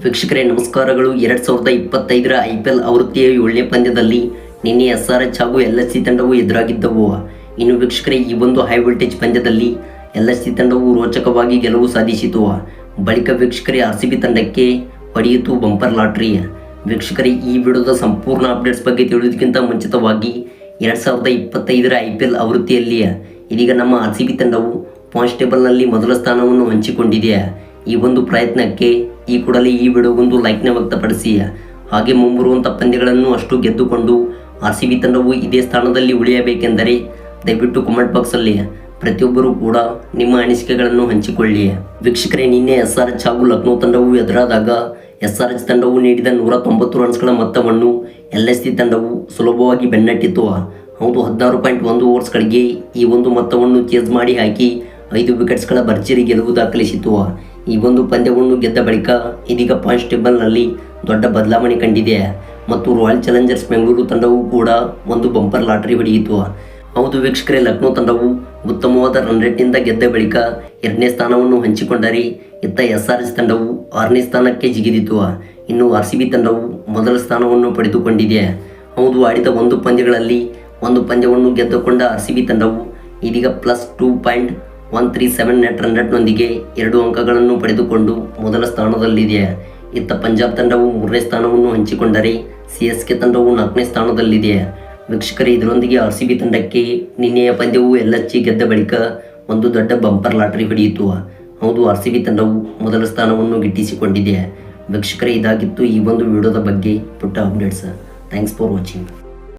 ವೀಕ್ಷಕರೇ ನಮಸ್ಕಾರಗಳು. 2025ರ IPL ಆವೃತ್ತಿಯ 7ನೇ ಪಂದ್ಯದಲ್ಲಿ ನಿನ್ನೆ SRH ಹಾಗೂ LHC ತಂಡವು ಎದುರಾಗಿದ್ದವು. ಇನ್ನು ವೀಕ್ಷಕರೇ ಈ ಒಂದು ಹೈ ವೋಲ್ಟೇಜ್ ಪಂದ್ಯದಲ್ಲಿ LHC ತಂಡವು ರೋಚಕವಾಗಿ ಗೆಲುವು ಸಾಧಿಸಿತು. ಬಳಿಕ ವೀಕ್ಷಕರೇ RCB ತಂಡಕ್ಕೆ ಹೊಡೆಯಿತು ಬಂಪರ್ ಲಾಟ್ರಿ. ವೀಕ್ಷಕರೇ ಈ ವಿಡಿಯೋದ ಸಂಪೂರ್ಣ ಅಪ್ಡೇಟ್ಸ್ ಬಗ್ಗೆ ತಿಳಿಯೋದಕ್ಕಿಂತ ಮುಂಚಿತವಾಗಿ 2025ರ IPL ಆವೃತ್ತಿಯಲ್ಲಿ ಇದೀಗ ನಮ್ಮ RCB ತಂಡವು ಪಾಯಿಂಟ್ಸ್ ಟೇಬಲ್ನಲ್ಲಿ ಮೊದಲ ಸ್ಥಾನವನ್ನು ಹಂಚಿಕೊಂಡಿದೆ. ಈ ಒಂದು ಪ್ರಯತ್ನಕ್ಕೆ ಈ ಕೂಡಲೇ ಈ ವಿಡಿಯೋಗೊಂದು ಲೈಕ್ನ ವ್ಯಕ್ತಪಡಿಸಿ. ಹಾಗೆ ಮುಂಬರುವಂಥ ಪಂದ್ಯಗಳನ್ನು ಅಷ್ಟು ಗೆದ್ದುಕೊಂಡು RCB ತಂಡವು ಇದೇ ಸ್ಥಾನದಲ್ಲಿ ಉಳಿಯಬೇಕೆಂದರೆ ದಯವಿಟ್ಟು ಕಮೆಂಟ್ ಬಾಕ್ಸಲ್ಲಿ ಪ್ರತಿಯೊಬ್ಬರೂ ಕೂಡ ನಿಮ್ಮ ಅನಿಸಿಕೆಗಳನ್ನು ಹಂಚಿಕೊಳ್ಳಿ. ವೀಕ್ಷಕರೇ ನಿನ್ನೆ SRH ಹಾಗೂ ಲಕ್ನೋ ತಂಡವು ಎದುರಾದಾಗ SRH ತಂಡವು ನೀಡಿದ 190 ರನ್ಸ್ಗಳ ಮೊತ್ತವನ್ನು LHC ತಂಡವು ಸುಲಭವಾಗಿ ಬೆನ್ನಟ್ಟಿತು. ಹೌದು, 16.1 ಓವರ್ಸ್ಗಳಿಗೆ ಈ ಒಂದು ಮೊತ್ತವನ್ನು ಚೇಸ್ ಮಾಡಿ ಹಾಕಿ 5 ವಿಕೆಟ್ಸ್ಗಳ ಭರ್ಜರಿ ಗೆಲುವು ದಾಖಲಿಸಿತು. ಈ ಒಂದು ಪಂದ್ಯವನ್ನು ಗೆದ್ದ ಬಳಿಕ ಇದೀಗ ಪಾಯಿಂಟ್ಸ್ ಟೇಬಲ್ನಲ್ಲಿ ದೊಡ್ಡ ಬದಲಾವಣೆ ಕಂಡಿದೆ ಮತ್ತು ರಾಯಲ್ ಚಾಲೆಂಜರ್ಸ್ ಬೆಂಗಳೂರು ತಂಡವು ಕೂಡ ಒಂದು ಬಂಪರ್ ಲಾಟರಿ ಹೊಡೆಯಿತು. ಹೌದು ವೀಕ್ಷಕರೇ, ಲಕ್ನೋ ತಂಡವು ಉತ್ತಮವಾದ ರನ್ ರೇಟ್ನಿಂದ ಗೆದ್ದ ಬಳಿಕ 2ನೇ ಸ್ಥಾನವನ್ನು ಹಂಚಿಕೊಂಡರೆ ಇತ್ತ SRH ತಂಡವು 6ನೇ ಸ್ಥಾನಕ್ಕೆ ಜಿಗಿದಿತು. ಇನ್ನು RCB ತಂಡವು ಮೊದಲ ಸ್ಥಾನವನ್ನು ಪಡೆದುಕೊಂಡಿದೆ. ಹೌದು, ಆಡಿದ 1 ಪಂದ್ಯಗಳಲ್ಲಿ 1 ಪಂದ್ಯವನ್ನು ಗೆದ್ದುಕೊಂಡ RCB ತಂಡವು ಇದೀಗ +2.137 ನೆಟ್ ರನ್ ರೇಟ್ನೊಂದಿಗೆ 2 ಅಂಕಗಳನ್ನು ಪಡೆದುಕೊಂಡು ಮೊದಲ ಸ್ಥಾನದಲ್ಲಿದೆ. ಇತ್ತ ಪಂಜಾಬ್ ತಂಡವು 3ನೇ ಸ್ಥಾನವನ್ನು ಹಂಚಿಕೊಂಡರೆ CSK ತಂಡವು 4ನೇ ಸ್ಥಾನದಲ್ಲಿದೆ. ವೀಕ್ಷಕರೇ ಇದರೊಂದಿಗೆ RCB ತಂಡಕ್ಕೆ ನಿನ್ನೆಯ ಪಂದ್ಯವು LHC ಗೆದ್ದ ಬಳಿಕ ಒಂದು ದೊಡ್ಡ ಬಂಪರ್ ಲಾಟರಿ ಹೊಡೆಯಿತು. ಹೌದು, RCB ತಂಡವು ಮೊದಲ ಸ್ಥಾನವನ್ನು ಗಿಟ್ಟಿಸಿಕೊಂಡಿದೆ. ವೀಕ್ಷಕರೇ ಇದಾಗಿತ್ತು ಈ ಒಂದು ವಿಡಿಯೋದ ಬಗ್ಗೆ ಪುಟ್ಟ ಅಪ್ಡೇಟ್ಸ್. Thanks for watching.